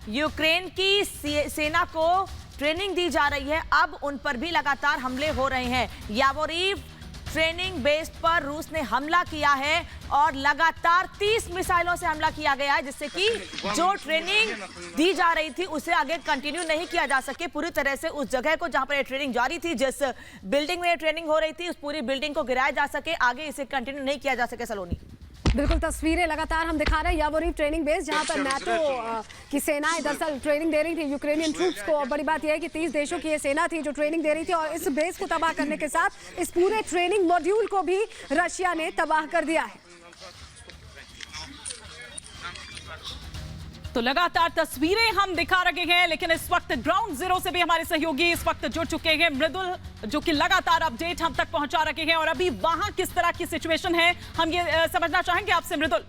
Ukraine की सेना को ट्रेनिंग दी जा रही है, अब उन पर भी लगातार हमले हो रहे हैं। यावोरिव ट्रेनिंग बेस पर रूस ने हमला किया है और लगातार 30 मिसाइलों से हमला किया गया है, जिससे कि जो ट्रेनिंग दी जा रही थी उसे आगे कंटिन्यू नहीं किया जा सके। पूरी तरह से उस जगह को जहां पर ये ट्रेनिंग जारी थी, जिस बिल्डिंग में ये ट्रेनिंग हो रही थी, उस पूरी बिल्डिंग को गिराया जा सके, आगे इसे कंटिन्यू नहीं किया जा सके। सलोनी, बिल्कुल तस्वीरें लगातार हम दिखा रहे हैं यावोरिव ट्रेनिंग बेस, जहां पर नाटो की सेनाएं दरअसल ट्रेनिंग दे रही थी यूक्रेनियन ट्रूप्स को। और बड़ी बात यह है कि 30 देशों की ये सेना थी जो ट्रेनिंग दे रही थी, और इस बेस को तबाह करने के साथ इस पूरे ट्रेनिंग मॉड्यूल को भी रशिया ने तबाह कर दिया है। तो लगातार तस्वीरें हम दिखा रहे हैं, लेकिन इस वक्त ग्राउंड जीरो से भी हमारे सहयोगी इस वक्त जुड़ चुके हैं, मृदुल, जो कि लगातार अपडेट हम तक पहुंचा रहे हैं। और अभी वहां किस तरह की सिचुएशन है, हम ये समझना चाहेंगे आपसे, मृदुल।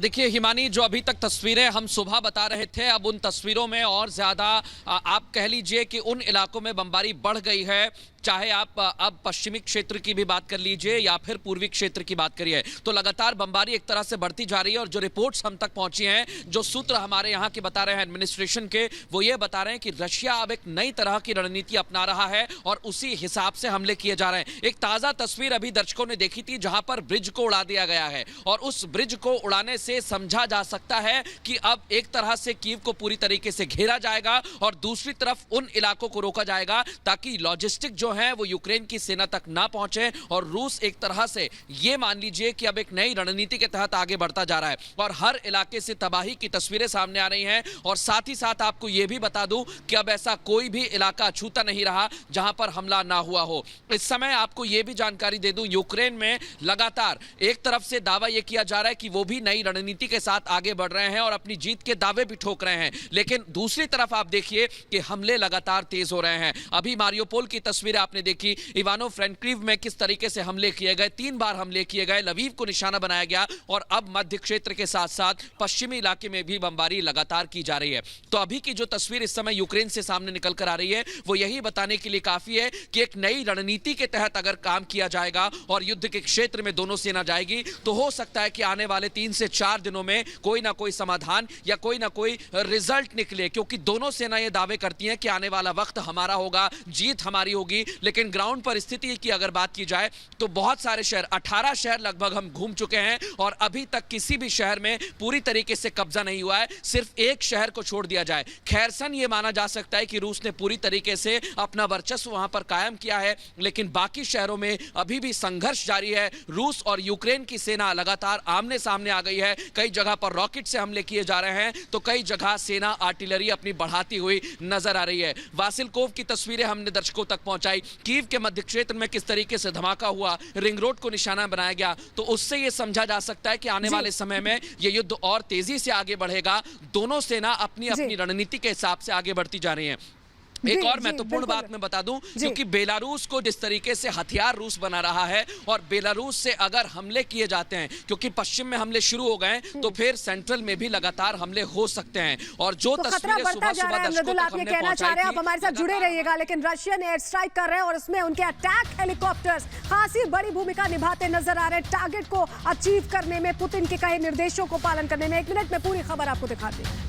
देखिए हिमानी, जो अभी तक तस्वीरें हम सुबह बता रहे थे, अब उन तस्वीरों में और ज्यादा आप कह लीजिए कि उन इलाकों में बमबारी बढ़ गई है। चाहे आप अब पश्चिमी क्षेत्र की भी बात कर लीजिए या फिर पूर्वी क्षेत्र की बात करिए, तो लगातार बमबारी एक तरह से बढ़ती जा रही है। और जो रिपोर्ट्स हम तक पहुंची हैं, जो सूत्र हमारे यहाँ के बता रहे हैं एडमिनिस्ट्रेशन के, वो ये बता रहे हैं कि रशिया अब एक नई तरह की रणनीति अपना रहा है और उसी हिसाब से हमले किए जा रहे हैं। एक ताजा तस्वीर अभी दर्शकों ने देखी थी, जहां पर ब्रिज को उड़ा दिया गया है, और उस ब्रिज को उड़ाने से समझा जा सकता है कि अब एक तरह से कीव को पूरी तरीके से घेरा जाएगा और दूसरी तरफ उन इलाकों को रोका जाएगा, ताकि लॉजिस्टिक जो है वो यूक्रेन की सेना तक ना पहुंचे। और रूस एक तरह से ये मान लीजिए कि अब एक नई रणनीति के तहत आगे बढ़ता जा रहा है और हर इलाके से तबाही की तस्वीरें सामने आ रही हैं। और साथ ही साथ आपको यह भी बता दूं कि अब ऐसा कोई भी इलाका छूता नहीं रहा जहां पर हमला ना हुआ हो। इस समय आपको यह भी जानकारी दे दूं, यूक्रेन में लगातार एक तरफ से दावा यह किया जा रहा है कि वो भी नई रणनीति के साथ आगे बढ़ रहे हैं और अपनी जीत के दावे भी ठोक रहे हैं, लेकिन दूसरी तरफ आप देखिए कि हमले लगातार तेज हो रहे हैं। अभी मारियोपोल की तस्वीरें आपने देखी, इवानो फ्रैंकिव में किस तरीके से हमले किए गए, 3 बार हमले किए गए, लवीव को निशाना बनाया गया, और अब मध्य क्षेत्र के साथ साथ पश्चिमी इलाके में भी बमबारी लगातार की जा रही है। तो अभी की जो तस्वीर इस समय यूक्रेन से सामने निकल कर आ रही है, वो यही बताने के लिए काफी है कि एक नई रणनीति के तहत अगर काम किया जाएगा और युद्ध के क्षेत्र में दोनों सेना जाएगी, तो हो सकता है कि आने वाले 3 से 4 दिनों में कोई ना कोई समाधान या कोई ना कोई रिजल्ट निकले, क्योंकि दोनों सेना ये दावे करती हैं कि आने वाला वक्त हमारा होगा, जीत हमारी होगी। लेकिन ग्राउंड पर स्थिति की अगर बात की जाए तो बहुत सारे शहर, 18 शहर लगभग हम घूम चुके हैं और अभी तक किसी भी शहर में पूरी तरीके से कब्जा नहीं हुआ है। सिर्फ एक शहर को छोड़ दिया जाए, खैरसन, ये माना जा सकता है कि रूस ने पूरी तरीके से अपना वर्चस्व वहां पर कायम किया है, लेकिन बाकी शहरों में अभी भी संघर्ष जारी है। रूस और यूक्रेन की सेना लगातार आमने सामने आ गई है। कई जगह पर रॉकेट से हमले किए जा रहे हैं, तो कई जगह सेना आर्टिलरी अपनी बढ़ाती हुई नजर आ रही है। वासिलकोव की तस्वीरें हमने दर्शकों तक पहुंचाई, कीव के मध्य क्षेत्र में किस तरीके से धमाका हुआ, रिंग रोड को निशाना बनाया गया, तो उससे यह समझा जा सकता है कि आने वाले समय में यह युद्ध और तेजी से आगे बढ़ेगा। दोनों सेना अपनी अपनी रणनीति के हिसाब से आगे बढ़ती जा रही है। एक और महत्वपूर्ण बात मैं बता दूं, क्योंकि बेलारूस को जिस तरीके से हथियार रूस बना रहा है, और बेलारूस से अगर हमले किए जाते हैं, क्योंकि पश्चिम में हमले शुरू हो गए, तो फिर सेंट्रल में भी लगातार हमले हो सकते हैं। और जो तस्वीरें सुबह सुबह दर्शकों तक हमने पहुंचाई थी, आप हमारे साथ जुड़े रहिएगा। लेकिन रशियन एयर स्ट्राइक कर रहे हैं और उसमें उनके अटैक हेलीकॉप्टर्स खासी बड़ी भूमिका निभाते नजर आ रहे हैं, टारगेट को अचीव करने में, पुतिन के कहे निर्देशों को पालन करने में। 1 मिनट में पूरी खबर आपको दिखाते हैं।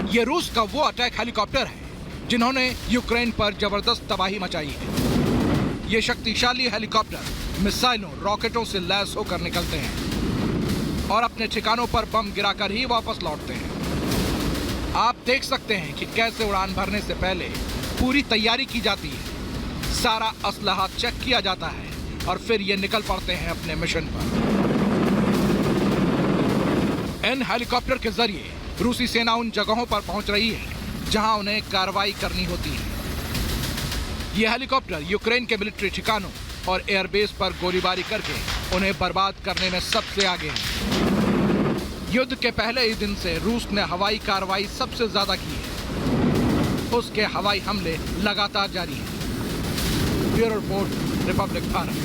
ये रूस का वो अटैक हेलीकॉप्टर है जिन्होंने यूक्रेन पर जबरदस्त तबाही मचाई है। ये शक्तिशाली हेलीकॉप्टर मिसाइलों, रॉकेटों से लैस होकर निकलते हैं और अपने ठिकानों पर बम गिराकर ही वापस लौटते हैं। आप देख सकते हैं कि कैसे उड़ान भरने से पहले पूरी तैयारी की जाती है, सारा असलहा चेक किया जाता है और फिर ये निकल पड़ते हैं अपने मिशन पर। इन हेलीकॉप्टर के जरिए रूसी सेना उन जगहों पर पहुंच रही है जहां उन्हें कार्रवाई करनी होती है। ये हेलीकॉप्टर यूक्रेन के मिलिट्री ठिकानों और एयरबेस पर गोलीबारी करके उन्हें बर्बाद करने में सबसे आगे है। युद्ध के पहले ही दिन से रूस ने हवाई कार्रवाई सबसे ज्यादा की है। उसके हवाई हमले लगातार जारी हैं। Bureau report, Republic Bharat.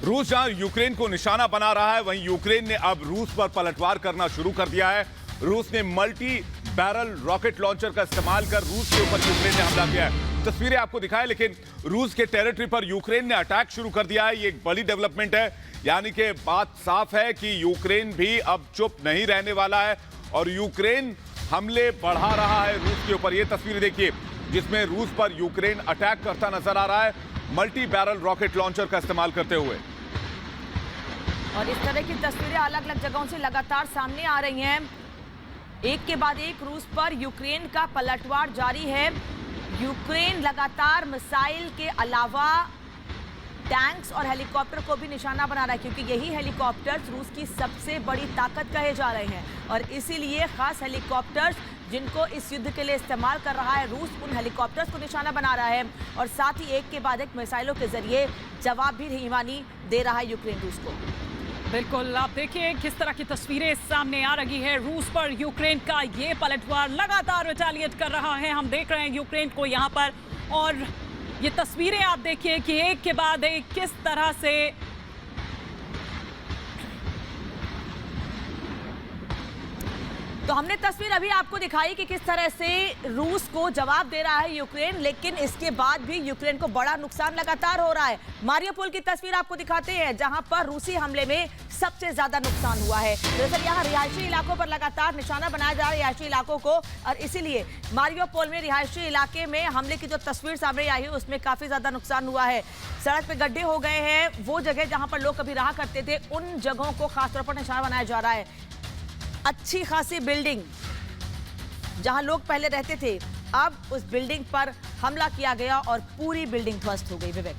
रूस जहां यूक्रेन को निशाना बना रहा है, वहीं यूक्रेन ने अब रूस पर पलटवार करना शुरू कर दिया है रूस ने मल्टी बैरल रॉकेट लॉन्चर का इस्तेमाल कर रूस के ऊपर यूक्रेन ने हमला किया है। तस्वीरें आपको दिखाएं, लेकिन रूस के टेरिटरी पर यूक्रेन ने अटैक शुरू कर दिया है। ये एक बड़ी डेवलपमेंट है, यानी कि बात साफ है कि यूक्रेन भी अब चुप नहीं रहने वाला है और यूक्रेन हमले बढ़ा रहा है रूस के ऊपर। ये तस्वीरें देखिए जिसमें रूस पर यूक्रेन अटैक करता नजर आ रहा है मल्टी बैरल रॉकेट लॉन्चर का इस्तेमाल करते हुए। और इस तरह की तस्वीरें अलग अलग जगहों से लगातार सामने आ रही हैं। एक के बाद एक रूस पर यूक्रेन का पलटवार जारी है। यूक्रेन लगातार मिसाइल के अलावा टैंक्स और हेलीकॉप्टर को भी निशाना बना रहा है, क्योंकि यही हेलीकॉप्टर्स रूस की सबसे बड़ी ताकत कहे जा रहे हैं और इसीलिए खास हेलीकॉप्टर्स जिनको इस युद्ध के लिए इस्तेमाल कर रहा है रूस, उन हेलीकॉप्टर्स को निशाना बना रहा है और साथ ही एक के बाद एक मिसाइलों के जरिए जवाब भी धीमानी दे रहा है यूक्रेन रूस को। बिल्कुल, आप देखिए किस तरह की तस्वीरें सामने आ रही है। रूस पर यूक्रेन का ये पलटवार लगातार रिटेलिएट कर रहा है। हम देख रहे हैं यूक्रेन को यहाँ पर, और ये तस्वीरें आप देखिए कि एक के बाद एक किस तरह से तो हमने तस्वीर अभी आपको दिखाई कि किस तरह से रूस को जवाब दे रहा है यूक्रेन, लेकिन इसके बाद भी यूक्रेन को बड़ा नुकसान लगातार हो रहा है। मारियोपोल की तस्वीर आपको दिखाते हैं जहां पर रूसी हमले में सबसे ज्यादा नुकसान हुआ है। दरअसल यहां रिहायशी इलाकों पर लगातार निशाना बनाया जा रहा है रिहायशी इलाकों को, और इसीलिए मारियोपोल में रिहायशी इलाके में हमले की जो तस्वीर सामने आई है उसमें काफी ज्यादा नुकसान हुआ है। सड़क पे गड्ढे हो गए हैं, वो जगह जहां पर लोग कभी रहा करते थे उन जगहों को खासतौर पर निशाना बनाया जा रहा है। अच्छी खासी बिल्डिंग जहां लोग पहले रहते थे, अब उस बिल्डिंग पर हमला किया गया और पूरी बिल्डिंग ध्वस्त हो गई। विवेक,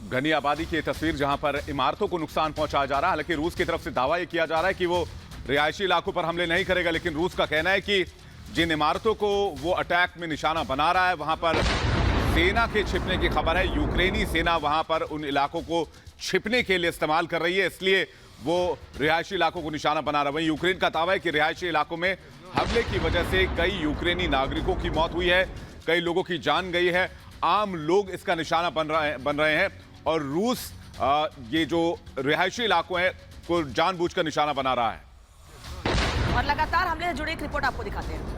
घनी आबादी की तस्वीर जहां पर इमारतों को नुकसान पहुंचाया जा रहा है। हालांकि रूस की तरफ से दावा यह किया जा रहा है कि वो रिहायशी इलाकों पर हमले नहीं करेगा, लेकिन रूस का कहना है कि जिन इमारतों को वो अटैक में निशाना बना रहा है वहां पर सेना के छिपने की खबर है। यूक्रेनी सेना वहां पर उन इलाकों को छिपने के लिए इस्तेमाल कर रही है, इसलिए वो रिहायशी इलाकों को निशाना बना रहा है। वहीं यूक्रेन का दावा है कि रिहायशी इलाकों में हमले की वजह से कई यूक्रेनी नागरिकों की मौत हुई है, कई लोगों की जान गई है, आम लोग इसका निशाना बन रहे हैं और रूस ये जो रिहायशी इलाकों हैं को जानबूझकर निशाना बना रहा है। और लगातार हमले से जुड़ी एक रिपोर्ट आपको दिखाते हैं।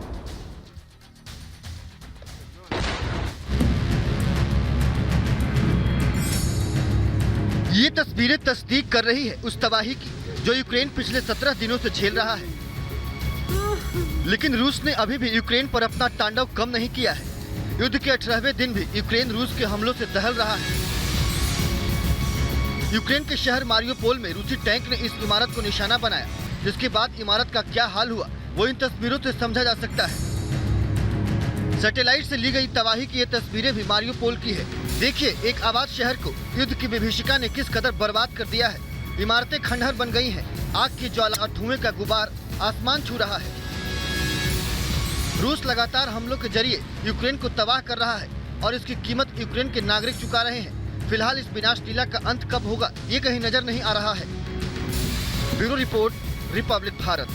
ये तस्वीरें तस्दीक कर रही है उस तबाही की जो यूक्रेन पिछले 17 दिनों से झेल रहा है, लेकिन रूस ने अभी भी यूक्रेन पर अपना तांडव कम नहीं किया है। युद्ध के 18वें दिन भी यूक्रेन रूस के हमलों से दहल रहा है। यूक्रेन के शहर मारियोपोल में रूसी टैंक ने इस इमारत को निशाना बनाया, जिसके बाद इमारत का क्या हाल हुआ वो इन तस्वीरों से समझा जा सकता है। सैटेलाइट से ली गई तबाही की ये तस्वीरें भी मारियोपोल की है। देखिए एक आबाद शहर को युद्ध की विभीषिका ने किस कदर बर्बाद कर दिया है। इमारतें खंडहर बन गई हैं, आग की ज्वाला और धुएं का गुबार आसमान छू रहा है। रूस लगातार हमलों के जरिए यूक्रेन को तबाह कर रहा है और इसकी कीमत यूक्रेन के नागरिक चुका रहे हैं। फिलहाल इस विनाश लीला का अंत कब होगा ये कहीं नजर नहीं आ रहा है। Bureau report, Republic Bharat.